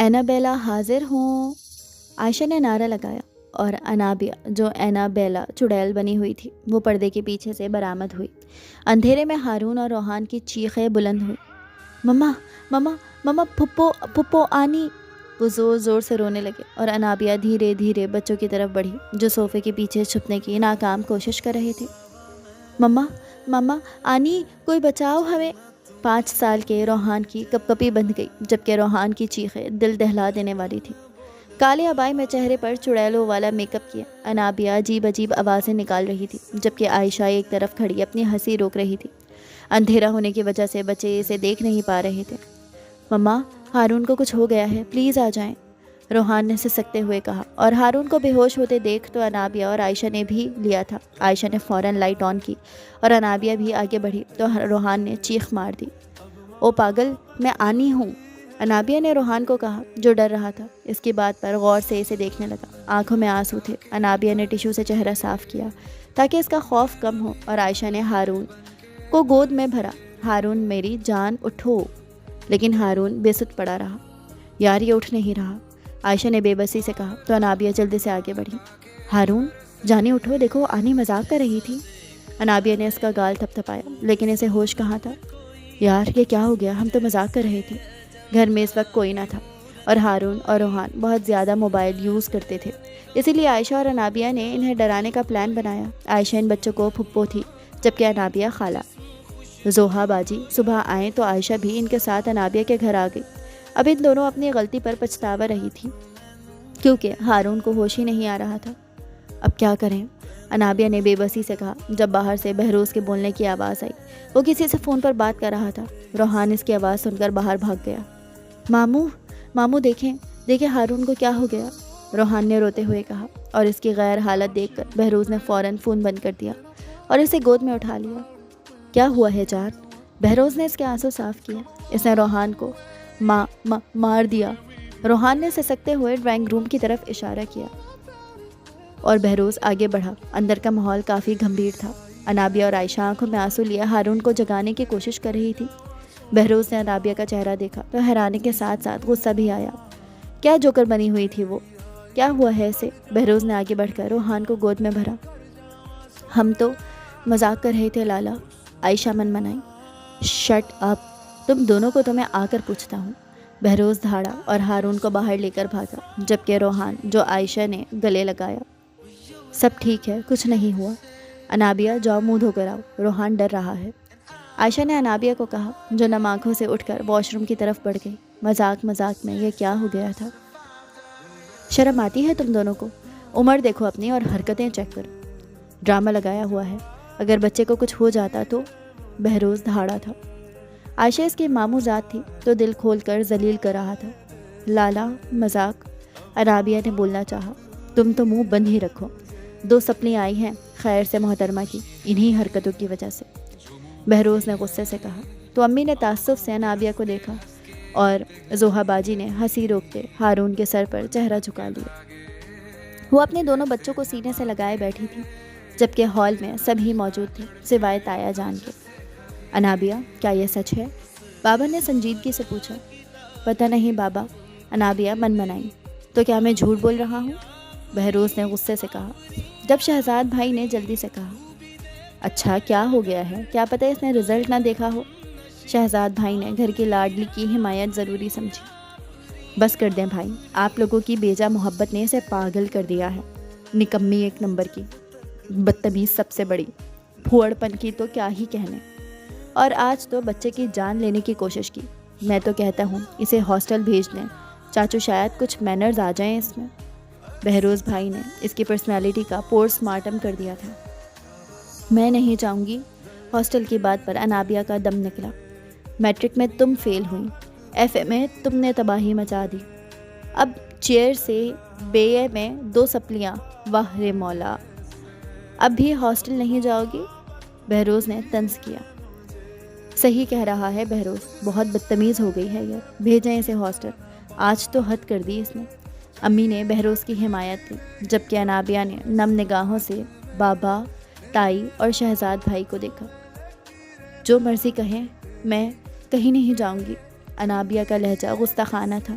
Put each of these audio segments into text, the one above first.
اینابیلا حاضر ہوں، عائشہ نے نعرہ لگایا اور انابیا جو اینابیلا چڑیل بنی ہوئی تھی وہ پردے کے پیچھے سے برآمد ہوئی۔ اندھیرے میں ہارون اور روحان کی چیخیں بلند ہوئی، مما مما مما، پھپھو پھپھو آنی۔ وہ زور زور سے رونے لگے اور انابیا دھیرے دھیرے بچوں کی طرف بڑھی جو صوفے کے پیچھے چھپنے کی ناکام کوشش کر رہے تھے۔ مما مما آنی، کوئی بچاؤ ہمیں۔ 5 سال کے روحان کی کپکپی بند گئی جبکہ روحان کی چیخیں دل دہلا دینے والی تھی۔ کالے ابائی میں چہرے پر چڑیلوں والا میک اپ کیا انابیا عجیب عجیب آوازیں نکال رہی تھی جبکہ عائشہ ایک طرف کھڑی اپنی ہنسی روک رہی تھی۔ اندھیرا ہونے کی وجہ سے بچے اسے دیکھ نہیں پا رہے تھے۔ مما، ہارون کو کچھ ہو گیا ہے، پلیز آ جائیں، روحان نے سسکتے ہوئے کہا، اور ہارون کو بے ہوش ہوتے دیکھ تو انابیا اور عائشہ نے بھی لیا تھا۔ عائشہ نے فوراً لائٹ آن کی اور انابیا بھی آگے بڑھی تو روحان نے چیخ مار دی، او پاگل، میں آنی ہوں۔ انابیا نے روحان کو کہا جو ڈر رہا تھا۔ اس کی بات پر غور سے اسے دیکھنے لگا، آنکھوں میں آنسو تھے۔ انابیا نے ٹشو سے چہرہ صاف کیا تاکہ اس کا خوف کم ہو اور عائشہ نے ہارون کو گود میں بھرا، ہارون میری جان اٹھو۔ لیکن ہارون بے سد پڑا رہا، یار یہ اٹھ نہیں رہا، عائشہ نے بے بسی سے کہا تو انابیا جلدی سے آگے بڑھی، ہارون جانے اٹھو، دیکھو آنی مذاق کر رہی تھی۔ انابیا نے اس کا گال تھپ تھپایا لیکن اسے ہوش کہاں تھا۔ یار یہ کیا ہو گیا، ہم تو مذاق کر رہے تھے۔ گھر میں اس وقت کوئی نہ تھا اور ہارون اور روحان بہت زیادہ موبائل یوز کرتے تھے، اسی لیے عائشہ اور انابیا نے انہیں ڈرانے کا پلان بنایا۔ عائشہ ان بچوں کو پھپھو تھی جبکہ انابیا خالہ۔ زوہا باجی صبح آئیں تو عائشہ بھی ان کے ساتھ انابیا کے گھر آ گئی۔ اب ان دونوں اپنی غلطی پر پچھتاوا رہی تھی کیونکہ ہارون کو ہوش ہی نہیں آ رہا تھا۔ اب کیا کریں، انابیا نے بے بسی سے کہا جب باہر سے بہروز کے بولنے کی آواز آئی۔ وہ کسی سے فون پر بات کر رہا تھا۔ روحان اس کی آواز سن کر باہر بھاگ گیا۔ ماموں دیکھیں ہارون کو کیا ہو گیا، روحان نے روتے ہوئے کہا، اور اس کی غیر حالت دیکھ کر بہروز نے فوراً فون بند کر دیا اور اسے گود میں اٹھا لیا۔ کیا ہوا ہے جان؟ بہروز نے اس کے آنسو صاف کیا۔ اس نے روحان کو مار دیا، روحان نے سسکتے ہوئے ڈرائنگ روم کی طرف اشارہ کیا اور بہروز آگے بڑھا۔ اندر کا ماحول کافی گھمبیر تھا۔ انابیا اور عائشہ آنکھوں میں آنسو لیے ہارون کو جگانے کی کوشش کر رہی تھی۔ بہروز نے انابیا کا چہرہ دیکھا تو حیرانی کے ساتھ ساتھ غصہ بھی آیا۔ کیا جوکر بنی ہوئی تھی وہ، کیا ہوا ہے اسے؟ بہروز نے آگے بڑھ کر روحان کو گود میں بھرا۔ ہم تو مذاق کر رہے تھے لالا، عائشہ منمنائی۔ شٹ اپ، تم دونوں کو تو میں آ کر پوچھتا ہوں۔ بہروز دھاڑا اور ہارون کو باہر لے کر بھاگا جبکہ روحان جو عائشہ نے گلے لگایا، سب ٹھیک ہے، کچھ نہیں ہوا۔ انابیا جاؤ منہ دھو کر آؤ، روحان ڈر رہا ہے، عائشہ نے انابیا کو کہا جو نم آنکھوں سے اٹھ کر واش روم کی طرف بڑھ گئی۔ مذاق میں یہ کیا ہو گیا تھا؟ شرم آتی ہے تم دونوں کو؟ عمر دیکھو اپنی اور حرکتیں چیک کرو، ڈرامہ لگایا ہوا ہے، اگر بچے کو کچھ ہو جاتا تو۔ بہروز دھاڑا تھا۔ عائشہ اس کی ماموں ذات تھی تو دل کھول کر ذلیل کر رہا تھا۔ لالا مذاق، انابیا نے بولنا چاہا، تم تو منہ بند ہی رکھو، 2 سپلی آئی ہیں خیر سے محترمہ کی، انہی حرکتوں کی وجہ سے، بہروز نے غصے سے کہا تو امی نے تعصب سے انابیا کو دیکھا اور زوہا باجی نے ہنسی روکتے ہارون کے سر پر چہرہ جھکا لیا۔ وہ اپنے دونوں بچوں کو سینے سے لگائے بیٹھی تھی جبکہ ہال میں سبھی موجود تھے سوائے تایا جان کے۔ انابیا، کیا یہ سچ ہے؟ بابا نے سنجیدگی سے پوچھا۔ پتہ نہیں بابا، انابیا منمنائی۔ تو کیا میں جھوٹ بول رہا ہوں؟ بہروز نے غصے سے کہا جب شہزاد بھائی نے جلدی سے کہا۔ اچھا کیا ہو گیا ہے، کیا پتہ اس نے رزلٹ نہ دیکھا ہو؟ شہزاد بھائی نے گھر کی لاڈلی کی حمایت ضروری سمجھی۔ بس کر دیں بھائی، آپ لوگوں کی بیجا محبت نے اسے پاگل کر دیا ہے، نکمی 1 نمبر کی، بدتمیز سب سے بڑی، پھوڑ پن کی تو کیا ہی کہنے، اور آج تو بچے کی جان لینے کی کوشش کی۔ میں تو کہتا ہوں اسے ہاسٹل بھیج دیں، چاچو شاید کچھ مینرز آ جائیں اس میں۔ بہروز بھائی نے اس کی پرسنالٹی کا پوسٹ مارٹم کر دیا تھا۔ میں نہیں چاہوں گی۔ ہاسٹل کی بات پر انابیا کا دم نکلا۔ میٹرک میں تم فیل ہوئی، ایف اے میں تم نے تباہی مچا دی، اب چیئر سے بے اے میں 2 سپلیاں، واہ رے مولا، اب بھی ہاسٹل نہیں جاؤ گی؟ بہروز نے طنز کیا۔ صحیح کہہ رہا ہے بہروز، بہت بدتمیز ہو گئی ہے یہ، بھیجیں اسے ہاسٹل، آج تو حد کر دی اس نے۔ امی نے بہروز کی حمایت کی جبکہ انابیا نے نم نگاہوں سے بابا، تائی اور شہزاد بھائی کو دیکھا۔ جو مرضی کہیں، میں کہیں نہیں جاؤں گی۔ انابیا کا لہجہ گستاخانہ تھا۔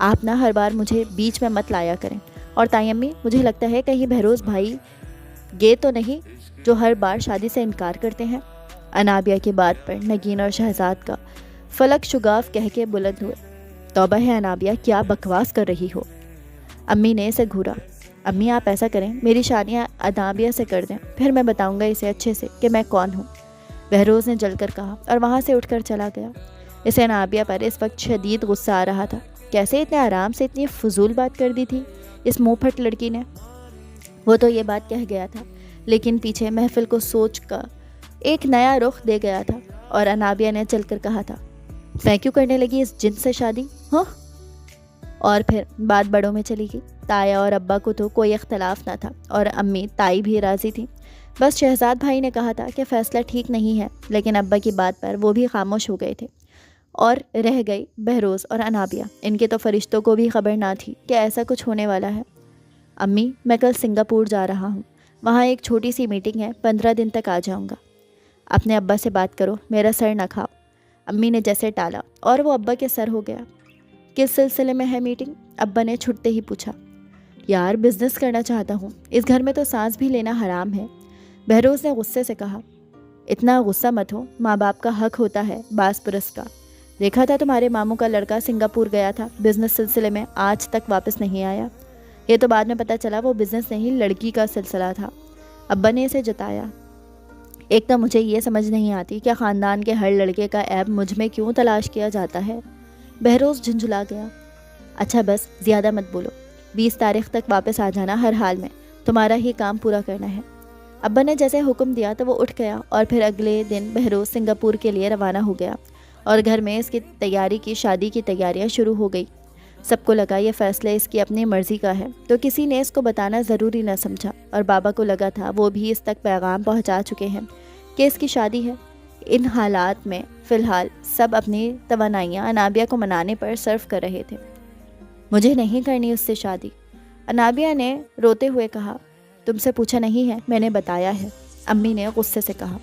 آپ نہ ہر بار مجھے بیچ میں مت لایا کریں. اور تائی امی مجھے لگتا ہے کہیں بہروز بھائی گے تو نہیں جو ہر بار شادی سے انکار کرتے ہیں. انابیہ کی بات پر نگین اور شہزاد کا فلک شگاف کہہ کے بلند ہوئے. توبہ ہے انابیہ، کیا بکواس کر رہی ہو. امی نے اسے گھورا. امی آپ ایسا کریں، میری شادیاں انابیہ سے کر دیں، پھر میں بتاؤں گا اسے اچھے سے کہ میں کون ہوں. بہروز نے جل کر کہا اور وہاں سے اٹھ کر چلا گیا. اسے انابیہ پر اس وقت شدید غصہ آ رہا تھا. کیسے اتنے آرام سے اتنی فضول بات کر دی تھی اس منہ پھٹ لڑکی نے. وہ تو یہ بات کہہ گیا تھا، لیکن پیچھے محفل کو سوچ کا ایک نیا رخ دے گیا تھا. اور انابیہ نے چل کر کہا تھا، میں کیوں کرنے لگی اس جن سے شادی ہاں. اور پھر بات بڑوں میں چلی گئی. تایا اور ابا کو تو کوئی اختلاف نہ تھا اور امی تائی بھی راضی تھی. بس شہزاد بھائی نے کہا تھا کہ فیصلہ ٹھیک نہیں ہے، لیکن ابا کی بات پر وہ بھی خاموش ہو گئے تھے. اور رہ گئی بہروز اور انابیہ. ان کے تو فرشتوں کو بھی خبر نہ تھی کہ ایسا کچھ ہونے والا ہے. امی میں کل سنگاپور جا رہا ہوں، وہاں ایک چھوٹی سی میٹنگ ہے، 15 دن تک آ جاؤں گا. اپنے ابا سے بات کرو، میرا سر نہ کھاؤ. امی نے جیسے ٹالا اور وہ ابا کے سر ہو گیا. کس سلسلے میں ہے میٹنگ؟ ابا نے چھٹتے ہی پوچھا. یار بزنس کرنا چاہتا ہوں، اس گھر میں تو سانس بھی لینا حرام ہے. بہروز نے غصے سے کہا. اتنا غصہ مت ہو، ماں باپ کا حق ہوتا ہے باس پرس کا. دیکھا تھا تمہارے ماموں کا لڑکا سنگاپور گیا تھا بزنس سلسلے میں، آج تک واپس نہیں آیا. یہ تو بعد میں پتہ چلا وہ بزنس نہیں لڑکی کا سلسلہ تھا. ابا نے اسے جتایا. ایک تو مجھے یہ سمجھ نہیں آتی کہ خاندان کے ہر لڑکے کا عیب مجھ میں کیوں تلاش کیا جاتا ہے. بہروز جھنجھلا گیا. اچھا بس زیادہ مت بولو، 20 تاریخ تک واپس آ جانا، ہر حال میں تمہارا ہی کام پورا کرنا ہے. ابا نے جیسے حکم دیا تو وہ اٹھ گیا اور پھر اگلے دن بہروز سنگاپور کے لیے روانہ ہو گیا اور گھر میں اس کی شادی کی تیاریاں شروع ہو گئی. سب کو لگا یہ فیصلہ اس کی اپنی مرضی کا ہے، تو کسی نے اس کو بتانا ضروری نہ سمجھا. اور بابا کو لگا تھا وہ بھی اس تک پیغام پہنچا چکے ہیں کہ اس کی شادی ہے. ان حالات میں فی الحال سب اپنی توانائیاں انابیہ کو منانے پر صرف کر رہے تھے. مجھے نہیں کرنی اس سے شادی، انابیہ نے روتے ہوئے کہا. تم سے پوچھا نہیں ہے، میں نے بتایا ہے، امی نے غصے سے کہا.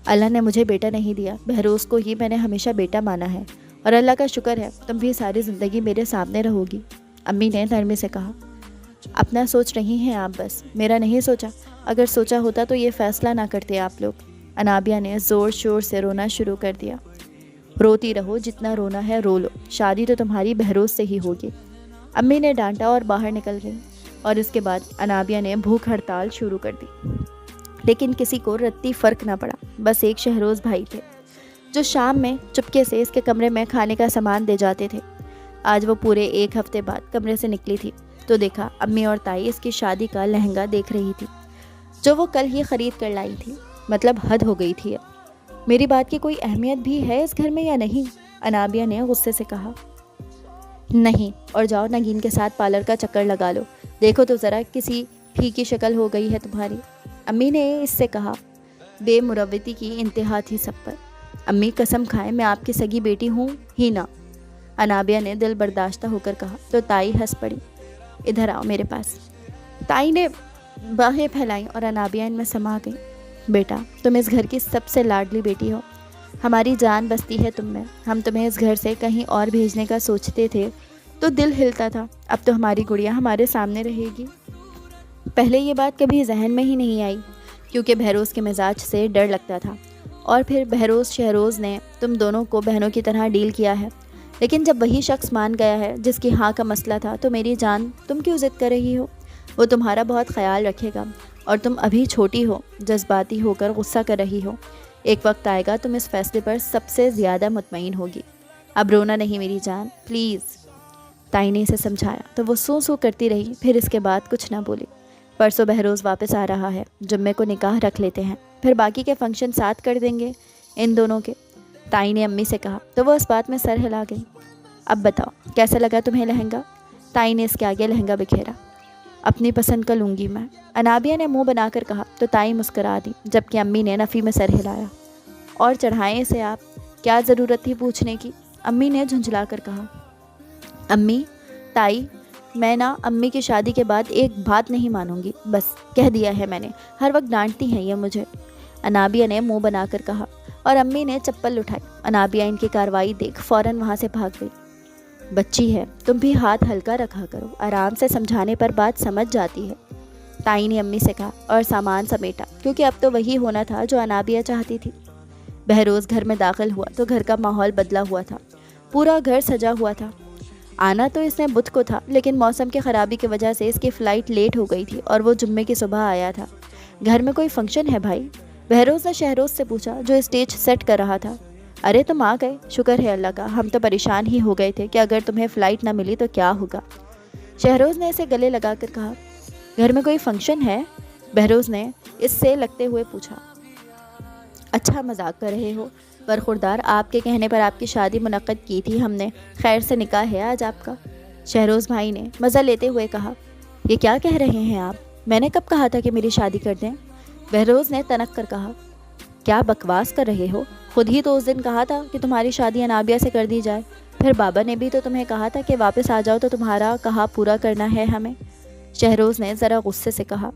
اللہ نے مجھے بیٹا نہیں دیا، بہروز کو ہی میں نے ہمیشہ بیٹا مانا ہے، اور اللہ کا شکر ہے تم بھی ساری زندگی میرے سامنے رہو گی. امی نے نرمی سے کہا. اپنا سوچ رہی ہیں آپ، بس میرا نہیں سوچا. اگر سوچا ہوتا تو یہ فیصلہ نہ کرتے آپ لوگ. انابیہ نے زور شور سے رونا شروع کر دیا. روتی رہو، جتنا رونا ہے رو لو، شادی تو تمہاری بہروز سے ہی ہوگی. امی نے ڈانٹا اور باہر نکل گئی. اور اس کے بعد انابیہ نے بھوک ہڑتال شروع کر دی. لیکن کسی کو رتی فرق نہ پڑا. بس ایک شہروز بھائی تھے جو شام میں چپکے سے اس کے کمرے میں کھانے کا سامان دے جاتے تھے. آج وہ پورے 1 ہفتے بعد کمرے سے نکلی تھی تو دیکھا امی اور تائی اس کی شادی کا لہنگا دیکھ رہی تھی جو وہ کل ہی خرید کر لائی تھی. مطلب حد ہو گئی تھی. میری بات کی کوئی اہمیت بھی ہے اس گھر میں یا نہیں؟ انابیہ نے غصے سے کہا. نہیں، اور جاؤ نگین کے ساتھ پارلر کا چکر لگا لو. دیکھو تو ذرا کسی پھیکی شکل ہو گئی ہے تمہاری. امی نے اس سے کہا. بے مروتی کی انتہا تھی سب پر. امی قسم کھائیں میں آپ کی سگی بیٹی ہوں ہی نہ. انابیہ نے دل برداشتہ ہو کر کہا تو تائی ہنس پڑی. ادھر آؤ میرے پاس. تائی نے باہیں پھیلائیں اور انابیہ ان میں سما گئی. بیٹا تم اس گھر کی سب سے لاڈلی بیٹی ہو، ہماری جان بستی ہے تم میں. ہم تمہیں اس گھر سے کہیں اور بھیجنے کا سوچتے تھے تو دل ہلتا تھا. اب تو ہماری گڑیا ہمارے سامنے رہے گی. پہلے یہ بات کبھی ذہن میں ہی نہیں آئی کیونکہ بہروز کے مزاج سے ڈر لگتا تھا، اور پھر بہروز شہروز نے تم دونوں کو بہنوں کی طرح ڈیل کیا ہے. لیکن جب وہی شخص مان گیا ہے جس کی ہاں کا مسئلہ تھا تو میری جان تم کیوں ضد کر رہی ہو؟ وہ تمہارا بہت خیال رکھے گا، اور تم ابھی چھوٹی ہو، جذباتی ہو کر غصہ کر رہی ہو. ایک وقت آئے گا تم اس فیصلے پر سب سے زیادہ مطمئن ہوگی. اب رونا نہیں میری جان، پلیز. تائی نے اسے سمجھایا تو وہ سو سو کرتی رہی. پھر اس کے بعد کچھ نہ بولی. پرسوں بہروز واپس آ رہا ہے، جمعے کو نکاح رکھ لیتے ہیں، پھر باقی کے فنکشن ساتھ کر دیں گے ان دونوں کے. تائی نے امی سے کہا تو وہ اس بات میں سر ہلا گئی. اب بتاؤ کیسا لگا تمہیں لہنگا؟ تائی نے اس کے آگے لہنگا بکھیرا. اپنی پسند کا لوں گی میں، انابیہ نے منہ بنا کر کہا تو تائی مسکرا دی، جبکہ امی نے نفی میں سر ہلایا. اور چڑھائیں اسے آپ، کیا ضرورت تھی پوچھنے کی؟ امی نے جھنجھلا کر کہا. امی، تائی، میں نا امی کی شادی کے بعد ایک بات نہیں مانوں گی، بس کہہ دیا ہے میں نے. ہر وقت ڈانٹتی ہیں یہ مجھے. انابیہ نے منہ بنا کر کہا اور امی نے چپل اٹھائی. انابیہ ان کی کارروائی دیکھ فوراً وہاں سے بھاگ گئی. بچی ہے، تم بھی ہاتھ ہلکا رکھا کرو، آرام سے سمجھانے پر بات سمجھ جاتی ہے، تائی نے امی سے کہا اور سامان سمیٹا، کیونکہ اب تو وہی ہونا تھا جو انابیہ چاہتی تھی۔ بہروز گھر میں داخل ہوا تو گھر کا ماحول بدلا ہوا تھا، پورا گھر سجا ہوا تھا۔ آنا تو اس نے بدھ کو تھا، لیکن موسم کی خرابی کی وجہ سے اس کی فلائٹ لیٹ ہو گئی تھی اور وہ جمعے کی صبح آیا تھا۔ گھر میں کوئی فنکشن ہے بھائی؟ بہروز نے شہروز سے پوچھا جو اسٹیج سیٹ کر رہا تھا۔ ارے تم آ گئے، شکر ہے اللہ کا، ہم تو پریشان ہی ہو گئے تھے کہ اگر تمہیں فلائٹ نہ ملی تو کیا ہوگا۔ شہروز نے اسے گلے لگا کر کہا، گھر میں کوئی فنکشن ہے؟ بہروز نے اس سے لگتے ہوئے پوچھا۔ اچھا مذاق کر رہے ہو؟ برخوردار، آپ کے کہنے پر آپ کی شادی منعقد کی تھی ہم نے، خیر سے نکاح ہے آج آپ کا۔ شہروز بھائی نے مزہ لیتے ہوئے کہا، یہ کیا کہہ رہے ہیں آپ؟ میں نے کب کہا تھا کہ میری شادی کر دیں؟ بہروز نے تنک کر کہا، کیا بکواس کر رہے ہو؟ خود ہی تو اس دن کہا تھا کہ تمہاری شادی انابیہ سے کر دی جائے، پھر بابا نے بھی تو تمہیں کہا تھا کہ واپس آ جاؤ تو تمہارا کہا پورا کرنا ہے ہمیں۔ شہروز نے ذرا غصے سے کہا،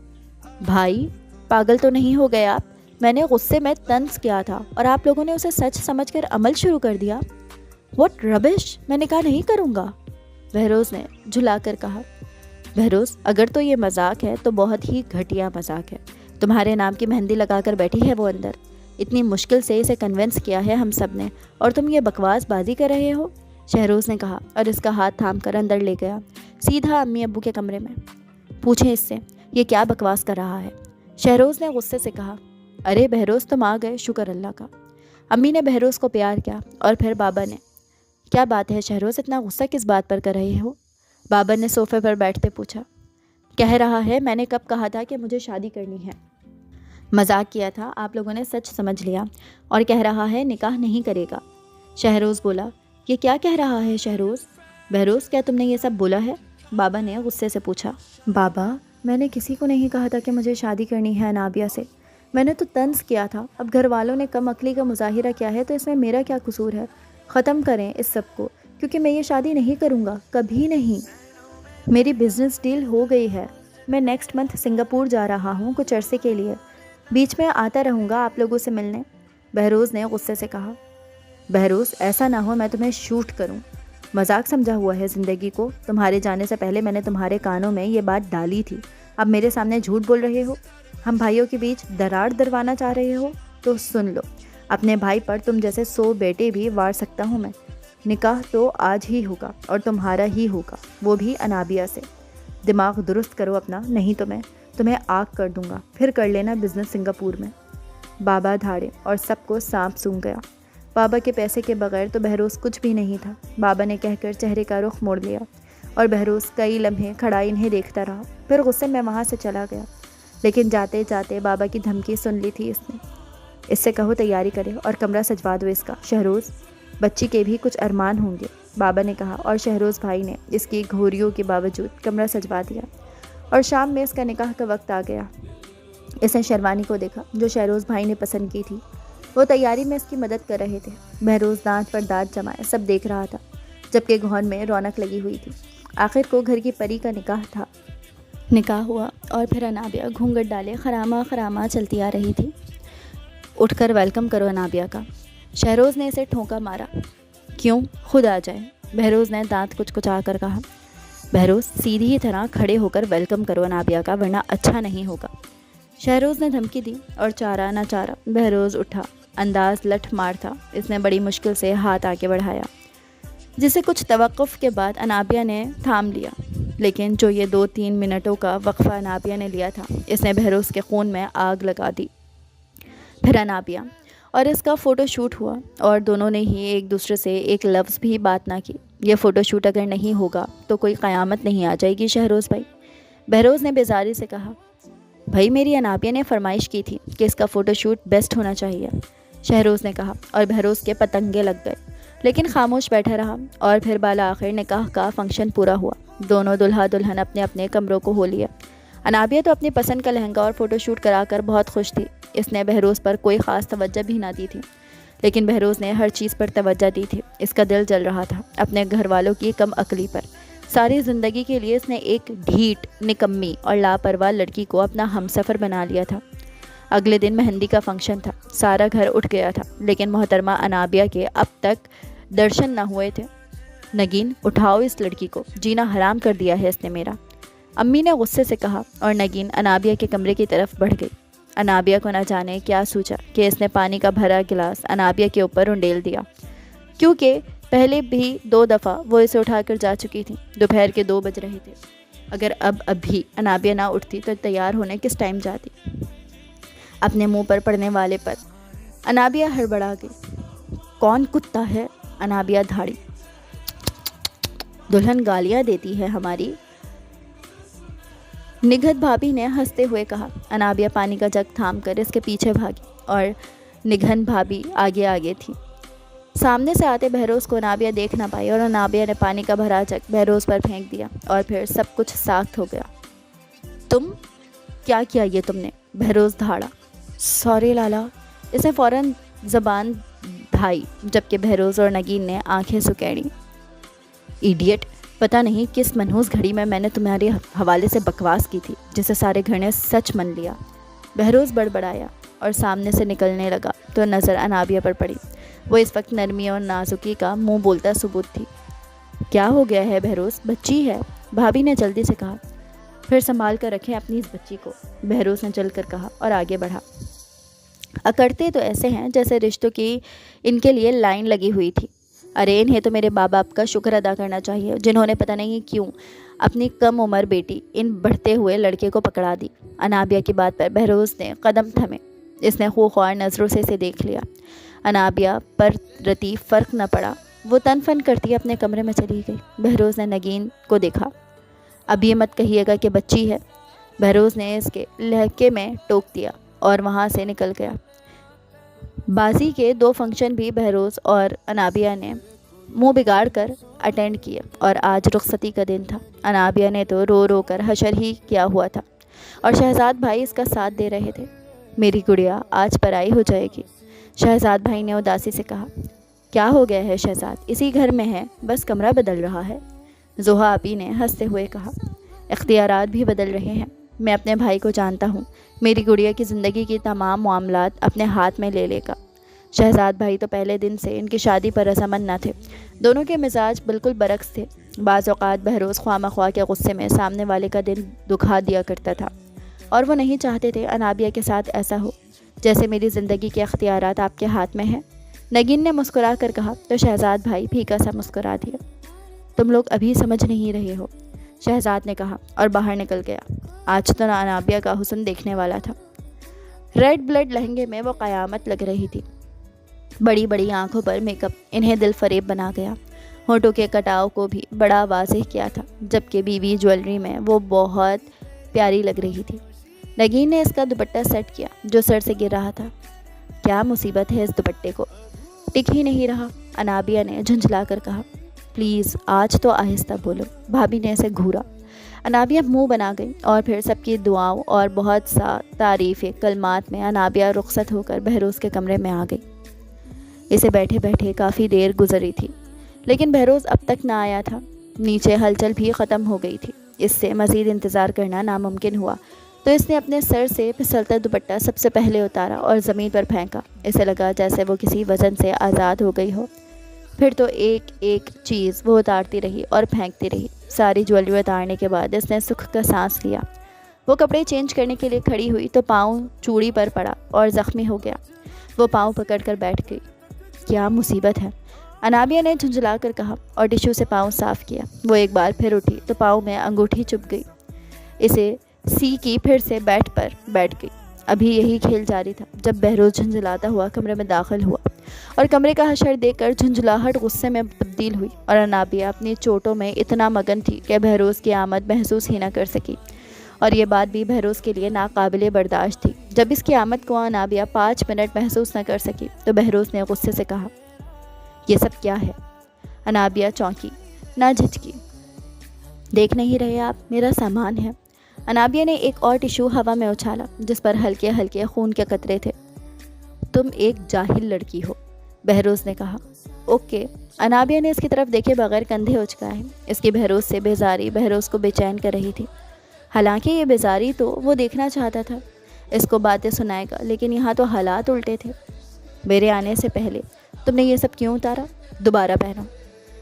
بھائی پاگل تو نہیں ہو گئے آپ؟ میں نے غصے میں طنز کیا تھا اور آپ لوگوں نے اسے سچ سمجھ کر عمل شروع کر دیا۔ واٹ ربش، میں نکاح نہیں کروں گا، بہروز نے جھلا کر کہا۔ بہروز، اگر تو یہ مذاق ہے تو بہت ہی گھٹیا مذاق ہے۔ تمہارے نام کی مہندی لگا کر بیٹھی ہے وہ اندر، اتنی مشکل سے اسے کنونس کیا ہے ہم سب نے، اور تم یہ بکواس بازی کر رہے ہو؟ شہروز نے کہا اور اس کا ہاتھ تھام کر اندر لے گیا، سیدھا امی ابو کے کمرے میں۔ پوچھیں اس سے یہ کیا بکواس کر رہا ہے؟ شہروز نے غصے سے کہا۔ ارے بہروز تم آ گئے، شکر اللہ کا۔ امی نے بہروز کو پیار کیا اور پھر بابا نے۔ کیا بات ہے شہروز، اتنا غصہ کس بات پر کر رہے ہو؟ بابا نے صوفے پر بیٹھتے پوچھا۔ کہہ رہا ہے میں نے کب کہا تھا کہ مجھے شادی کرنی ہے؟ مذاق کیا تھا، آپ لوگوں نے سچ سمجھ لیا، اور کہہ رہا ہے نکاح نہیں کرے گا۔ شہروز بولا، یہ کیا کہہ رہا ہے شہروز؟ بہروز، کیا تم نے یہ سب بولا ہے؟ بابا نے غصے سے پوچھا۔ بابا، میں نے کسی کو نہیں کہا تھا کہ مجھے شادی کرنی ہے انابیہ سے، میں نے تو طنز کیا تھا۔ اب گھر والوں نے کم عقلی کا مظاہرہ کیا ہے تو اس میں میرا کیا قصور ہے؟ ختم کریں اس سب کو، کیونکہ میں یہ شادی نہیں کروں گا، کبھی نہیں۔ میری بزنس ڈیل ہو گئی ہے، میں نیکسٹ منتھ سنگاپور جا رہا ہوں کچھ عرصے کے لیے، بیچ میں آتا رہوں گا آپ لوگوں سے ملنے، بہروز نے غصے سے کہا۔ بہروز، ایسا نہ ہو میں تمہیں شوٹ کروں، مذاق سمجھا ہوا ہے زندگی کو؟ تمہارے جانے سے پہلے میں نے تمہارے کانوں میں یہ بات ڈالی تھی، اب میرے سامنے جھوٹ بول رہے ہو؟ ہم بھائیوں کے بیچ دراڑ دروانا چاہ رہے ہو تو سن لو، اپنے بھائی پر تم جیسے 100 بیٹے بھی وار سکتا ہوں میں۔ نکاح تو آج ہی ہوگا اور تمہارا ہی ہوگا، وہ بھی انابیہ سے۔ دماغ درست کرو اپنا، نہیں تو میں تمہیں آگ کر دوں گا، پھر کر لینا بزنس سنگاپور میں۔ بابا دھاڑے اور سب کو سانپ سونگھ گیا۔ بابا کے پیسے کے بغیر تو بہروز کچھ بھی نہیں تھا، بابا نے کہہ کر چہرے کا رخ موڑ لیا اور بہروز کئی لمحے کھڑا انہیں دیکھتا رہا، پھر غصے میں وہاں سے چلا گیا۔ لیکن جاتے جاتے بابا کی دھمکی سن لی تھی اس نے۔ اس سے کہو تیاری کرے اور کمرہ سجوا دو اس کا، شہروز، بچی کے بھی کچھ ارمان ہوں گے، بابا نے کہا، اور شہروز بھائی نے اس کی گھوریوں کے باوجود کمرہ سجوا دیا، اور شام میں اس کا نکاح کا وقت آ گیا۔ اس نے شیروانی کو دیکھا جو شہروز بھائی نے پسند کی تھی، وہ تیاری میں اس کی مدد کر رہے تھے۔ بہروز دانت پر دانت جمائے سب دیکھ رہا تھا، جبکہ گھون میں رونق لگی ہوئی تھی۔ آخر کو گھر کی پری کا نکاح تھا۔ نکاح ہوا اور پھر انابیہ گھونگھٹ ڈالے خرامہ خرامہ چلتی آ رہی تھی۔ اٹھ کر ویلکم کرو انابیہ کا، شہروز نے اسے ٹھونکا مارا۔ کیوں؟ خود آ جائے، بہروز نے دانت کچکچا کر کہا۔ بہروز، سیدھی طرح کھڑے ہو کر ویلکم کرو انابیہ کا، ورنہ اچھا نہیں ہوگا، شہروز نے دھمکی دی، اور چارہ نہ چارہ بہروز اٹھا۔ انداز لٹھ مار تھا، اس نے بڑی مشکل سے ہاتھ آگے بڑھایا، جسے کچھ توقف کے بعد انابیہ نے تھام لیا، لیکن جو یہ 2-3 منٹوں کا وقفہ انابیہ نے لیا تھا، اس نے بہروز کے خون میں آگ لگا دی۔ پھر انابیہ اور اس کا فوٹو شوٹ ہوا، اور دونوں نے ہی ایک دوسرے سے ایک لفظ بھی بات نہ کی۔ یہ فوٹو شوٹ اگر نہیں ہوگا تو کوئی قیامت نہیں آ جائے گی شہروز بھائی، بہروز نے بیزاری سے کہا۔ بھائی میری انابیہ نے فرمائش کی تھی کہ اس کا فوٹو شوٹ بیسٹ ہونا چاہیے، شہروز نے کہا، اور بہروز کے پتنگے لگ گئے، لیکن خاموش بیٹھا رہا۔ اور پھر بالآخر نکاح کا فنکشن پورا ہوا، دونوں دلہا دلہن اپنے اپنے کمروں کو ہو لیا۔ انابیہ تو اپنی پسند کا لہنگا اور فوٹو شوٹ کرا کر بہت خوش تھی، اس نے بہروز پر کوئی خاص توجہ بھی نہ دی تھی، لیکن بہروز نے ہر چیز پر توجہ دی تھی۔ اس کا دل جل رہا تھا اپنے گھر والوں کی کم عقلی پر۔ ساری زندگی کے لیے اس نے ایک ڈھیٹ، نکمی اور لاپرواہ لڑکی کو اپنا ہمسفر بنا لیا تھا۔ اگلے دن مہندی کا فنکشن تھا، سارا گھر اٹھ گیا تھا، لیکن محترمہ انابیہ کے اب تک درشن نہ ہوئے تھے۔ نگین اٹھاؤ اس لڑکی کو، جینا حرام کر دیا ہے اس نے میرا، امی نے غصے سے کہا اور نگین انابیہ کے کمرے کی طرف بڑھ گئی۔ انابیہ کو نہ جانے کیا سوچا کہ اس نے پانی کا بھرا گلاس انابیہ کے اوپر انڈیل دیا، کیونکہ پہلے بھی 2 دفعہ وہ اسے اٹھا کر جا چکی تھی۔ دوپہر کے 2 بج رہے تھے۔ اگر اب بھی انابیہ نہ اٹھتی تو تیار ہونے کس ٹائم جاتی؟ اپنے منہ پر پڑنے والے پر انابیہ ہڑبڑا گئی۔ کون کتا ہے؟ انابیہ دھاڑی۔ دلہن گالیاں دیتی ہے ہماری، نگہت بھابھی نے ہنستے ہوئے کہا۔ انابیہ پانی کا جگ تھام کر اس کے پیچھے بھاگی اور نگہت بھابھی آگے آگے تھی۔ سامنے سے آتے بہروز کو انابیہ دیکھ نہ پائی اور انابیہ نے پانی کا بھرا جگ بہروز پر پھینک دیا اور پھر سب کچھ ساخت ہو گیا۔ تم کیا کیا یہ تم نے؟ بہروز دھاڑا۔ سوری لالا۔ اس نے فوراً زبان دھائی جبکہ بہروز اور نگین نے آنکھیں سکیڑی۔ ایڈیٹ، پتہ نہیں کس منحوس گھڑی میں نے تمہارے حوالے سے بکواس کی تھی جسے سارے گھر نے سچ من لیا۔ بہروز بڑبڑایا اور سامنے سے نکلنے لگا تو نظر انابیہ پر پڑی۔ وہ اس وقت نرمی اور نازکی کا منہ بولتا ثبوت تھی۔ کیا ہو گیا ہے بہروز؟ بچی ہے، بھابھی نے جلدی سے کہا۔ پھر سنبھال کر رکھیں اپنی اس بچی کو، بہروز نے چل کر کہا اور آگے بڑھا۔ اکڑتے تو ایسے ہیں جیسے رشتوں کی ان کے لیے لائن لگی ہوئی تھی۔ ارے انہیں تو میرے باپ کا شکر ادا کرنا چاہیے جنہوں نے پتہ نہیں کیوں اپنی کم عمر بیٹی ان بڑھتے ہوئے لڑکے کو پکڑا دی۔ انابیہ کی بات پر بہروز نے قدم تھمے۔ اس نے خوخوار نظروں سے اسے دیکھ لیا۔ انابیہ پر رتی فرق نہ پڑا۔ وہ تن فن کرتی اپنے کمرے میں چلی گئی۔ بہروز نے نگین کو دیکھا۔ اب یہ مت کہیے گا کہ بچی ہے۔ بہروز نے اس کے لہکے میں ٹوک دیا اور وہاں سے نکل گیا۔ بازی کے 2 فنکشن بھی بہروز اور انابیہ نے منہ بگاڑ کر اٹینڈ کیے اور آج رخصتی کا دن تھا۔ انابیہ نے تو رو رو کر حشر ہی کیا ہوا تھا اور شہزاد بھائی اس کا ساتھ دے رہے تھے۔ میری گڑیا آج پرائی ہو جائے گی، شہزاد بھائی نے اداسی سے کہا۔ کیا ہو گیا ہے شہزاد؟ اسی گھر میں ہے، بس کمرہ بدل رہا ہے، زوہا آپی نے ہنستے ہوئے کہا۔ اختیارات بھی بدل رہے ہیں، میں اپنے بھائی کو جانتا ہوں، میری گڑیا کی زندگی کی تمام معاملات اپنے ہاتھ میں لے لے گا۔ شہزاد بھائی تو پہلے دن سے ان کی شادی پر رضامند نہ تھے۔ دونوں کے مزاج بالکل برعکس تھے۔ بعض اوقات بہروز خواہ مخواہ کے غصے میں سامنے والے کا دل دکھا دیا کرتا تھا اور وہ نہیں چاہتے تھے انابیہ کے ساتھ ایسا ہو۔ جیسے میری زندگی کے اختیارات آپ کے ہاتھ میں ہیں، نگین نے مسکرا کر کہا تو شہزاد بھائی پھیکا سا مسکرا دیا۔ تم لوگ ابھی سمجھ نہیں رہے ہو، شہزاد نے کہا اور باہر نکل گیا۔ آج تو انابیہ کا حسن دیکھنے والا تھا۔ ریڈ بلڈ لہنگے میں وہ قیامت لگ رہی تھی۔ بڑی بڑی آنکھوں پر میک اپ انہیں دل فریب بنا گیا۔ ہونٹوں کے کٹاؤ کو بھی بڑا واضح کیا تھا، جبکہ بیوی جیولری میں وہ بہت پیاری لگ رہی تھی۔ نگین نے اس کا دوپٹہ سیٹ کیا جو سر سے گر رہا تھا۔ کیا مصیبت ہے اس دوپٹے کو، ٹک ہی نہیں رہا، انابیہ نے جھنجھلا کر کہا۔ پلیز آج تو آہستہ بولو، بھابھی نے اسے گھورا۔ انابیہ منہ بنا گئی اور پھر سب کی دعاؤں اور بہت سا تعریف کلمات میں انابیہ رخصت ہو کر بہروز کے کمرے میں آ گئی۔ اسے بیٹھے بیٹھے کافی دیر گزری تھی لیکن بہروز اب تک نہ آیا تھا۔ نیچے ہلچل بھی ختم ہو گئی تھی۔ اس سے مزید انتظار کرنا ناممکن ہوا تو اس نے اپنے سر سے پھسلتا دوپٹہ سب سے پہلے اتارا اور زمین پر پھینکا۔ اسے لگا جیسے وہ کسی وزن سے آزاد ہو گئی ہو۔ پھر تو ایک ایک چیز وہ اتارتی رہی اور پھینکتی رہی۔ ساری جیولری اتارنے کے بعد اس نے سکھ کا سانس لیا۔ وہ کپڑے چینج کرنے کے لیے کھڑی ہوئی تو پاؤں چوڑی پر پڑا اور زخمی ہو گیا۔ وہ پاؤں پکڑ کر بیٹھ گئی۔ کیا مصیبت ہے، انابیہ نے جھنجھلا کر کہا اور ٹیشو سے پاؤں صاف کیا۔ وہ ایک بار پھر اٹھی تو پاؤں میں انگوٹھی چبھ گئی۔ اسے سی کی پھر سے بیٹھ پر بیٹھ گئی۔ ابھی یہی کھیل جاری تھا جب بہروز جھنجھلاتا ہوا کمرے میں داخل ہوا اور کمرے کا حشر دیکھ کر جھنجھلاہٹ غصے میں تبدیل ہوئی اور انابیہ اپنی چوٹوں میں اتنا مگن تھی کہ بہروز کی آمد محسوس ہی نہ کر سکی، اور یہ بات بھی بہروز کے لیے ناقابل برداشت تھی۔ جب اس کی آمد کو انابیہ 5 منٹ محسوس نہ کر سکی تو بہروز نے غصے سے کہا، یہ سب کیا ہے؟ انابیہ چونکی، نہ جھجکی۔ دیکھ نہیں رہے آپ، میرا سامان ہے۔ انابیہ نے ایک اور ٹیشو ہوا میں اچھالا جس پر ہلکے ہلکے خون کے قطرے تھے۔ تم ایک جاہل لڑکی ہو، بہروز نے کہا۔ اوکے۔ انابیہ نے اس کی طرف دیکھے بغیر کندھے اچکائے۔ اس کی بہروز سے بیزاری بہروز کو بے چین کر رہی تھی۔ حالانکہ یہ بیزاری تو وہ دیکھنا چاہتا تھا، اس کو باتیں سنائے گا، لیکن یہاں تو حالات الٹے تھے۔ میرے آنے سے پہلے تم نے یہ سب کیوں اتارا؟ دوبارہ پہنو۔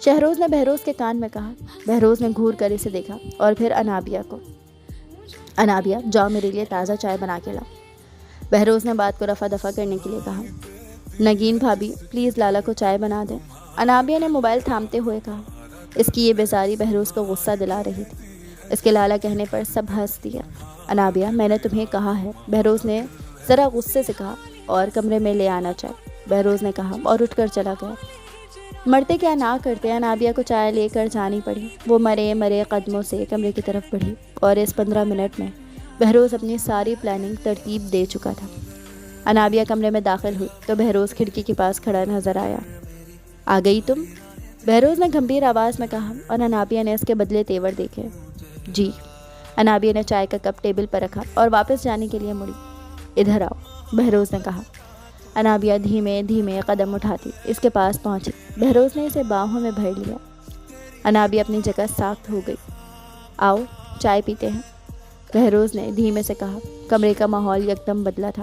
شہروز نے بہروز کے کان میں کہا۔ بہروز نے گھور کر اسے دیکھا اور پھر انابیہ کو۔ انابیہ، جاؤ میرے لیے تازہ چائے بنا کے لاؤ۔ بہروز نے بات کو رفع دفع کرنے کے لیے کہا۔ نگین بھابھی پلیز لالا کو چائے بنا دیں، انابیہ نے موبائل تھامتے ہوئے کہا۔ اس کی یہ بیزاری بہروز کو غصہ دلا رہی تھی۔ اس کے لالا کہنے پر سب ہنس دیا۔ انابیہ، میں نے تمہیں کہا ہے، بہروز نے ذرا غصے سے کہا، اور کمرے میں لے آنا چائے، بہروز نے کہا اور اٹھ کر چلا گیا۔ مرتے کیا نہ کرتے، انابیہ کو چائے لے کر جانی پڑی۔ وہ مرے مرے قدموں سے کمرے کی طرف بڑھی اور اس 15 منٹ میں بہروز اپنی ساری پلاننگ ترتیب دے چکا تھا۔ انابیہ کمرے میں داخل ہوئی تو بہروز کھڑکی کے پاس کھڑا نظر آیا۔ آ گئی تم؟ بہروز نے گمبھیر آواز میں کہا اور انابیہ نے اس کے بدلے تیور دیکھے۔ جی۔ انابیہ نے چائے کا کپ ٹیبل پر رکھا اور واپس جانے کے لیے مڑی۔ ادھر آؤ، بہروز نے کہا۔ انابیہ دھیمے دھیمے قدم اٹھاتی اس کے پاس پہنچی۔ بہروز نے اسے باہوں میں بھر لیا۔ انابیہ اپنی جگہ ساخت ہو گئی۔ آؤ چائے پیتے ہیں، بہروز نے دھیمے سے کہا۔ کمرے کا ماحول یکدم بدلا تھا۔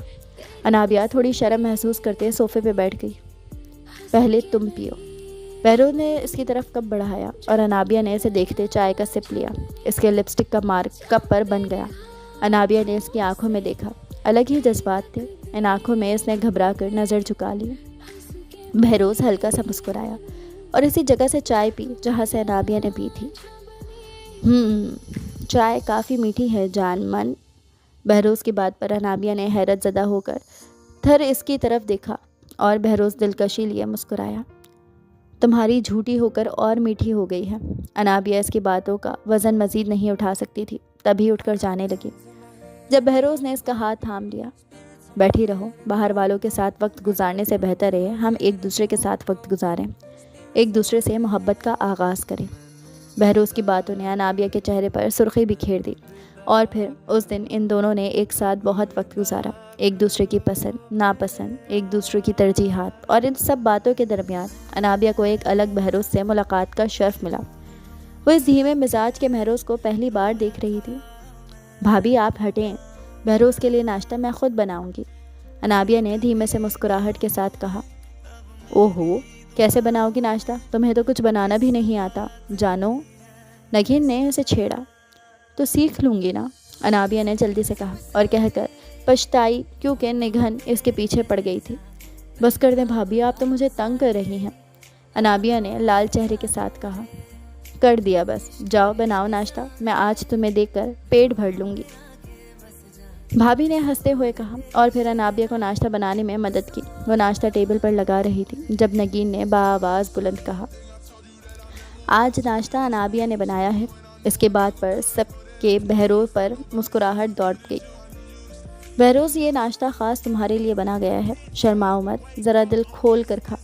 انابیہ تھوڑی شرم محسوس کرتے صوفے پہ بیٹھ گئی۔ پہلے تم پیو، بہروز نے اس کی طرف کپ بڑھایا اور انابیہ نے اسے دیکھتے چائے کا سپ لیا۔ اس کے لپسٹک کا مارک کپ پر بن گیا۔ انابیہ نے اس کی آنکھوں میں دیکھا، الگ ہی جذبات تھے ان آنکھوں میں۔ اس نے گھبرا کر نظر جھکا لی۔ بہروز ہلکا سا مسکرایا اور اسی جگہ سے چائے پی جہاں سے انابیہ نے پی تھی۔ چائے کافی میٹھی ہے جان من۔ بہروز کی بات پر انابیہ نے حیرت زدہ ہو کر تھر اس کی طرف دیکھا اور بہروز دلکشی لیے مسکرایا۔ تمہاری جھوٹی ہو کر اور میٹھی ہو گئی ہے۔ انابیہ اس کی باتوں کا وزن مزید نہیں اٹھا سکتی تھی، تبھی اٹھ کر جانے لگی جب بہروز نے اس کا ہاتھ تھام لیا۔ بیٹھی رہو، باہر والوں کے ساتھ وقت گزارنے سے بہتر ہے ہم ایک دوسرے کے ساتھ وقت گزاریں، ایک دوسرے سے محبت کا آغاز کریں۔ بہروز کی باتوں نے انابیہ کے چہرے پر سرخی بکھیر دی، اور پھر اس دن ان دونوں نے ایک ساتھ بہت وقت گزارا، ایک دوسرے کی پسند ناپسند، ایک دوسرے کی ترجیحات، اور ان سب باتوں کے درمیان انابیہ کو ایک الگ بہروز سے ملاقات کا شرف ملا۔ وہ اس دھیمے مزاج کے بہروز کو پہلی بار دیکھ رہی تھی۔ بھابھی آپ ہٹیں، بہروز کے لیے ناشتہ میں خود بناؤں گی، انابیہ نے دھیمے سے مسکراہٹ کے ساتھ کہا۔ اوہو، کیسے بناؤ گی ناشتہ؟ تمہیں تو کچھ بنانا بھی نہیں آتا جانو، نگین نے اسے چھیڑا۔ تو سیکھ لوں گی نا، انابیہ نے جلدی سے کہا اور کہہ کر پچھتائی کیونکہ نگہن اس کے پیچھے پڑ گئی تھی۔ بس کر دیں بھابھی، آپ تو مجھے تنگ کر رہی ہیں، انابیہ نے لال چہرے کے ساتھ کہا۔ کر دیا بس، جاؤ بناؤ ناشتہ، میں آج تمہیں دیکھ کر پیٹ بھر لوں گی، بھابھی نے ہنستے ہوئے کہا، اور پھر انابیہ کو ناشتہ بنانے میں مدد کی۔ وہ ناشتہ ٹیبل پر لگا رہی تھی جب نگین نے بآواز بلند کہا، آج ناشتہ انابیہ نے بنایا ہے۔ اس کے بعد پر سب کے بہروز پر مسکراہٹ دوڑ گئی۔ بہروز، یہ ناشتہ خاص تمہارے لیے بنا گیا ہے، شرماؤ مت، ذرا دل کھول کر کھا۔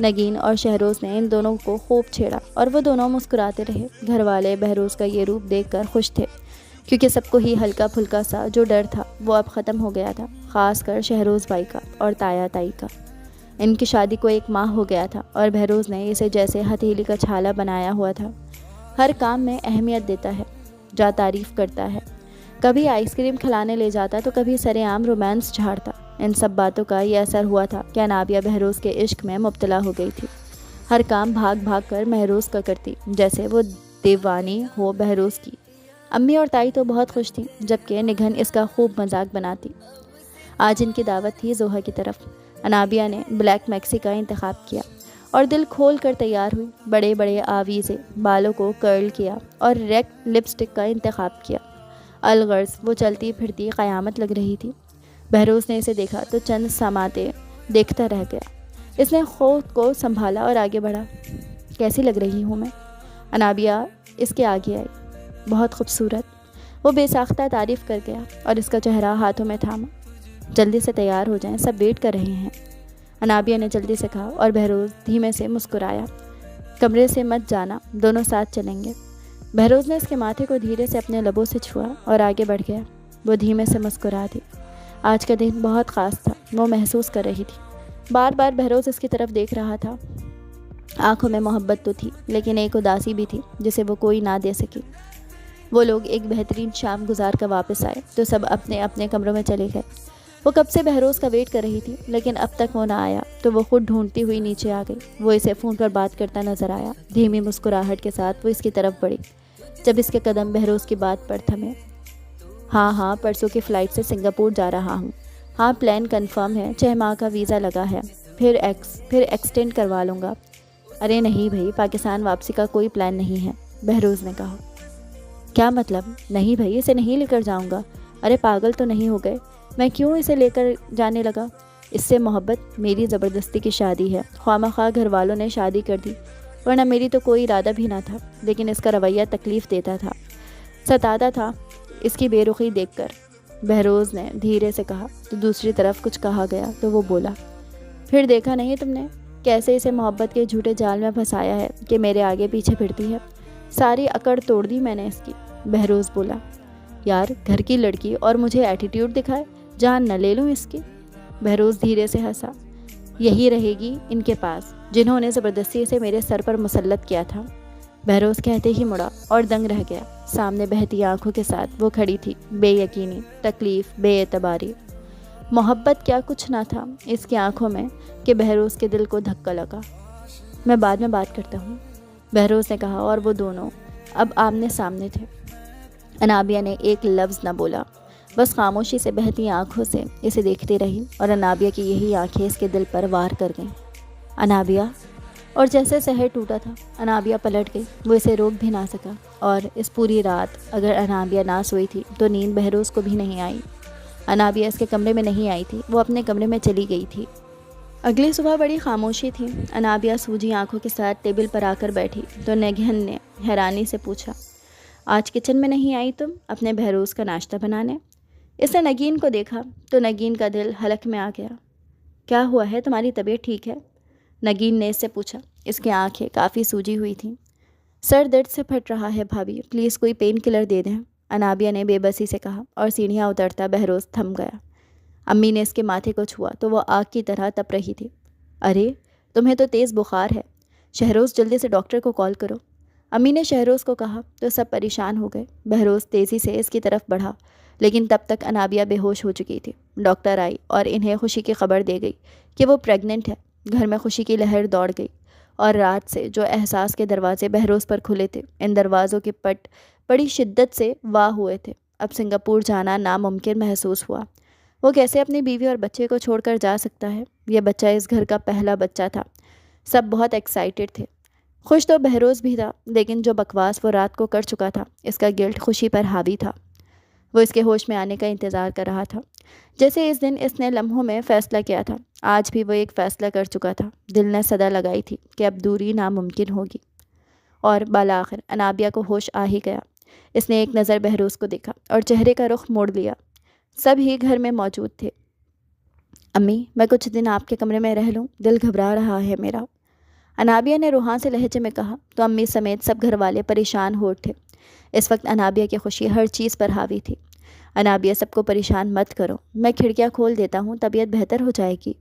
نگین اور شہروز نے ان دونوں کو خوب چھیڑا اور وہ دونوں مسکراتے رہے۔ گھر والے بہروز کا یہ روپ دیکھ کر خوش تھے، کیونکہ سب کو ہی ہلکا پھلکا سا جو ڈر تھا وہ اب ختم ہو گیا تھا، خاص کر شہروز بھائی کا اور تایا تائی کا۔ ان کی شادی کو 1 ماہ ہو گیا تھا اور بہروز نے اسے جیسے ہتھیلی کا چھالا بنایا ہوا تھا۔ ہر کام میں اہمیت دیتا ہے، جا تعریف کرتا ہے، کبھی آئس کریم کھلانے لے جاتا تو کبھی سرے عام رومانس جھاڑتا۔ ان سب باتوں کا یہ اثر ہوا تھا کہ انابیہ بہروز کے عشق میں مبتلا ہو گئی تھی۔ ہر کام بھاگ بھاگ کر بہروز کا کرتی، جیسے وہ دیوانی ہو بہروز کی۔ امی اور تائی تو بہت خوش تھیں، جبکہ نگہن اس کا خوب مذاق بناتی۔ آج ان کی دعوت تھی زوہا کی طرف۔ انابیہ نے بلیک میکسی کا انتخاب کیا اور دل کھول کر تیار ہوئی۔ بڑے بڑے آویزے بالوں کو کرل کیا اور ریڈ لپسٹک کا انتخاب کیا۔ الغرض وہ چلتی پھرتی قیامت لگ رہی تھی۔ بہروز نے اسے دیکھا تو چند سماتے دیکھتا رہ گیا۔ اس نے خود کو سنبھالا اور آگے بڑھا۔ کیسی لگ رہی ہوں میں؟ انابیہ اس کے آگے آئی۔ بہت خوبصورت، وہ بے ساختہ تعریف کر گیا اور اس کا چہرہ ہاتھوں میں تھاما۔ جلدی سے تیار ہو جائیں، سب ویٹ کر رہے ہیں، انابیہ نے جلدی سے کہا اور بہروز دھیمے سے مسکرایا۔ کمرے سے مت جانا، دونوں ساتھ چلیں گے۔ بہروز نے اس کے ماتھے کو دھیرے سے اپنے لبوں سے چھوا اور آگے بڑھ گیا۔ وہ دھیمے سے مسکرا دی۔ آج کا دن بہت خاص تھا، وہ محسوس کر رہی تھی۔ بار بار بہروز اس کی طرف دیکھ رہا تھا۔ آنکھوں میں محبت تو تھی، لیکن ایک اداسی بھی تھی جسے وہ کوئی نہ دے سکی۔ وہ لوگ ایک بہترین شام گزار کر واپس آئے تو سب اپنے اپنے کمروں میں چلے گئے۔ وہ کب سے بہروز کا ویٹ کر رہی تھی لیکن اب تک وہ نہ آیا تو وہ خود ڈھونڈتی ہوئی نیچے آ گئی۔ وہ اسے فون پر بات کرتا نظر آیا۔ دھیمی مسکراہٹ کے ساتھ وہ اس کی طرف بڑھی جب اس کے قدم بہروز کی بات پر تھمے۔ ہاں پرسوں کی فلائٹ سے سنگاپور جا رہا ہوں۔ ہاں پلان کنفرم ہے، 6 ماہ کا ویزا لگا ہے، پھر ایکسٹینڈ کروا لوں گا۔ ارے نہیں بھائی، پاکستان واپسی کا کوئی پلان نہیں ہے، بہروز نے کہا۔ کیا مطلب؟ نہیں بھائی، اسے نہیں لے کر جاؤں گا۔ ارے پاگل تو نہیں ہو گئے؟ میں کیوں اسے لے کر جانے لگا؟ اس سے محبت میری زبردستی کی شادی ہے، خواہ گھر والوں نے شادی کر دی، ورنہ میری تو کوئی ارادہ بھی نہ تھا، لیکن اس کا رویہ تکلیف دیتا تھا، ستاتا تھا اس کی بے رخی دیکھ کر۔ بہروز نے دھیرے سے کہا تو دوسری طرف کچھ کہا گیا تو وہ بولا، پھر دیکھا نہیں تم نے کیسے اسے محبت کے جھوٹے جال میں پھنسایا ہے کہ میرے آگے پیچھے پھرتی ہے؟ ساری اکڑ توڑ دی میں نے اس کی۔ بہروز بولا، یار گھر کی لڑکی اور مجھے ایٹیٹیوڈ دکھائے، جان نہ لے لوں اس کی۔ بہروز دھیرے سے ہنسا، یہی رہے گی ان کے پاس جنہوں نے زبردستی اسے میرے سر پر مسلط کیا تھا۔ بہروز کہتے ہی مڑا اور دنگ رہ گیا۔ سامنے بہتی آنکھوں کے ساتھ وہ کھڑی تھی، بے یقینی، تکلیف، بے اعتباری۔ محبت کیا کچھ نہ تھا اس کی آنکھوں میں کہ بہروز کے دل کو دھکا لگا۔ میں بعد میں بات کرتا ہوں، بہروز نے کہا، اور وہ دونوں اب آمنے سامنے تھے۔ انابیہ نے ایک لفظ نہ بولا، بس خاموشی سے بہتی آنکھوں سے اسے دیکھتی رہی، اور انابیہ کی یہی آنکھیں اس کے دل پر وار کر گئیں۔ انابیہ، اور جیسے سحر ٹوٹا تھا، انابیہ پلٹ گئی۔ وہ اسے روک بھی نہ سکا، اور اس پوری رات اگر انابیہ نہ سوئی تھی تو نیند بہروز کو بھی نہیں آئی۔ انابیہ اس کے کمرے میں نہیں آئی تھی، وہ اپنے کمرے میں چلی گئی تھی۔ اگلی صبح بڑی خاموشی تھی۔ انابیہ سوجی آنکھوں کے ساتھ ٹیبل پر آ کر بیٹھی تو نگہن نے حیرانی سے پوچھا، آج کچن میں نہیں آئی تم اپنے بہروز کا ناشتہ بنانے؟ اس نے نگین کو دیکھا تو نگین کا دل حلق میں آ گیا۔ کیا ہوا ہے، تمہاری طبیعت ٹھیک ہے؟ نگین نے اس سے پوچھا۔ اس کی آنکھیں کافی سوجی ہوئی تھیں۔ سر درد سے پھٹ رہا ہے بھابھی، پلیز کوئی پین کلر دے دیں، انابیہ نے بے بسی سے کہا، اور سیڑھیاں اترتا بہروز تھم گیا۔ امی نے اس کے ماتھے کو چھوا تو وہ آگ کی طرح تپ رہی تھی۔ ارے تمہیں تو تیز بخار ہے، شہروز جلدی سے ڈاکٹر کو کال کرو، امی نے شہروز کو کہا تو سب پریشان ہو گئے۔ بہروز تیزی سے اس کی طرف بڑھا، لیکن تب تک انابیہ بے ہوش ہو چکی تھی۔ ڈاکٹر آئی اور انہیں خوشی کی خبر دے گئی کہ وہ پریگننٹ ہے۔ گھر میں خوشی کی لہر دوڑ گئی، اور رات سے جو احساس کے دروازے بہروز پر کھلے تھے، ان دروازوں کے پٹ بڑی شدت سے واہ ہوئے تھے۔ اب سنگاپور جانا ناممکن محسوس ہوا۔ وہ کیسے اپنی بیوی اور بچے کو چھوڑ کر جا سکتا ہے؟ یہ بچہ اس گھر کا پہلا بچہ تھا۔ سب بہت ایکسائٹڈ تھے۔ خوش تو بہروز بھی تھا، لیکن جو بکواس وہ رات کو کر چکا تھا، اس کا گلٹ خوشی پر حاوی تھا۔ وہ اس کے ہوش میں آنے کا انتظار کر رہا تھا، جیسے اس دن اس نے لمحوں میں فیصلہ کیا تھا۔ آج بھی وہ ایک فیصلہ کر چکا تھا۔ دل نے صدا لگائی تھی کہ اب دوری ناممکن ہوگی، اور بالآخر انابیہ کو ہوش آ ہی گیا۔ اس نے ایک نظر بہروز کو دیکھا اور چہرے کا رخ موڑ لیا۔ سب ہی گھر میں موجود تھے۔ امی، میں کچھ دن آپ کے کمرے میں رہ لوں، دل گھبرا رہا ہے میرا، انابیہ نے روحاں سے لہجے میں کہا تو امی سمیت سب گھر والے پریشان ہو اٹھے۔ اس وقت انابیہ کی خوشی ہر چیز پر حاوی تھی۔ انابیہ، سب کو پریشان مت کرو، میں کھڑکیاں کھول دیتا ہوں، طبیعت بہتر ہو جائے گی۔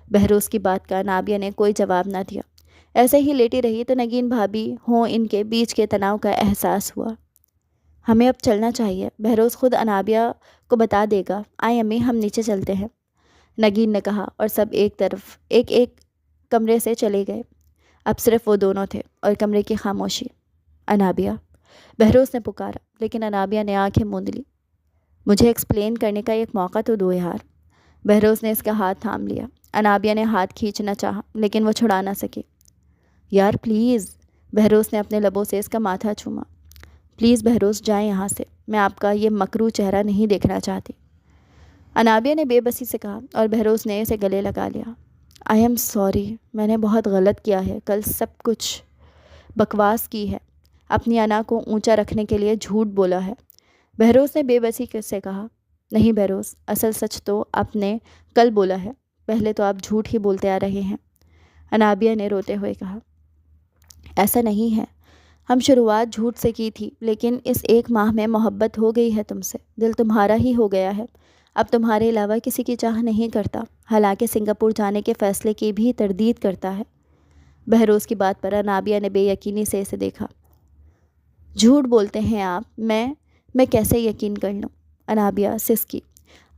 بہروز کی بات کا انابیہ نے کوئی جواب نہ دیا، ایسے ہی لیٹی رہی تو نگین بھابھی ہوں ان کے بیچ کے تناؤ کا احساس ہوا۔ ہمیں اب چلنا چاہیے، بہروز خود انابیہ کو بتا دے گا۔ آئیں امی، ہم نیچے چلتے ہیں، نگین نے کہا، اور سب ایک طرف ایک کمرے سے چلے گئے۔ اب صرف وہ دونوں تھے اور کمرے کی خاموشی۔ انابیہ، بہروز نے پکارا، لیکن انابیہ نے آنکھیں موند لی۔ مجھے ایکسپلین کرنے کا ایک موقع تو دو یار۔ بہروز نے اس کا ہاتھ تھام لیا۔ انابیہ نے ہاتھ کھینچنا چاہا، لیکن وہ چھڑا نہ سکی۔ یار پلیز، بہروز نے اپنے لبوں سے اس کا ماتھا چوما۔ پلیز بہروز، جائیں یہاں سے، میں آپ کا یہ مکروہ چہرہ نہیں دیکھنا چاہتی، انابیہ نے بے بسی سے کہا، اور بہروز نے اسے گلے لگا لیا۔ آئی ایم سوری، میں نے بہت غلط کیا ہے، کل سب کچھ بکواس کی ہے، اپنی انا کو اونچا رکھنے کے لیے جھوٹ بولا ہے، بہروز نے بے بسی سے کہا۔ نہیں بہروز، اصل سچ تو آپ نے کل بولا ہے، پہلے تو آپ جھوٹ ہی بولتے آ رہے ہیں، انابیہ نے روتے ہوئے کہا۔ ایسا نہیں ہے، ہم شروعات جھوٹ سے کی تھی، لیکن اس 1 ماہ میں محبت ہو گئی ہے تم سے، دل تمہارا ہی ہو گیا ہے، اب تمہارے علاوہ کسی کی چاہ نہیں کرتا، حالانکہ سنگاپور جانے کے فیصلے کی بھی تردید کرتا ہے۔ بہروز کی بات پر انابیہ نے بے یقینی سے اسے دیکھا۔ جھوٹ بولتے ہیں آپ، میں کیسے یقین کر لوں؟ انابیہ سسکی۔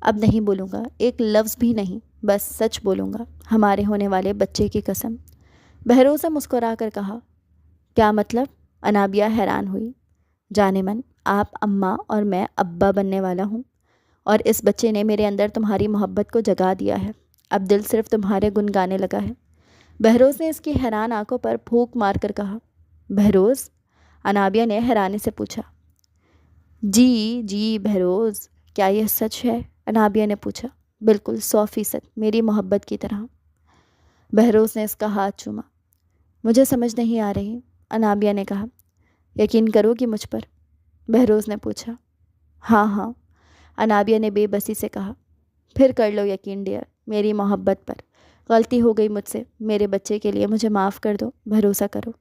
اب نہیں بولوں گا، ایک لفظ بھی نہیں، بس سچ بولوں گا، ہمارے ہونے والے بچے کی قسم۔ بہروز نے مسکرا کر کہا، کیا مطلب؟ انابیہ حیران ہوئی۔ جانے من، آپ اماں اور میں ابا بننے والا ہوں، اور اس بچے نے میرے اندر تمہاری محبت کو جگا دیا ہے، اب دل صرف تمہارے گن گانے لگا ہے۔ بہروز نے اس کی حیران آنکھوں پر پھونک مار کر کہا، بہروز؟ انابیہ نے حیرانی سے پوچھا۔ جی جی بہروز، کیا یہ سچ ہے؟ انابیہ نے پوچھا۔ بالکل 100%، میری محبت کی طرح۔ بہروز نے اس کا ہاتھ چوما۔ مجھے سمجھ نہیں آ رہی، انابیہ نے کہا۔ یقین کرو گی مجھ پر؟ بہروز نے پوچھا۔ ہاں ہاں، انابیہ نے بے بسی سے کہا۔ پھر کر لو یقین ڈیئر، میری محبت پر۔ غلطی ہو گئی مجھ سے، میرے بچے کے لیے مجھے معاف کر دو، بھروسہ کرو،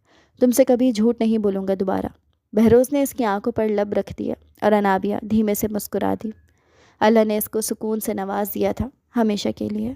تم سے کبھی جھوٹ نہیں بولوں گا دوبارہ۔ بہروز نے اس کی آنکھوں پر لب رکھ دیا اور انابیہ دھیمے سے مسکرا دی۔ اللہ نے اس کو سکون سے نواز دیا تھا، ہمیشہ کے لیے۔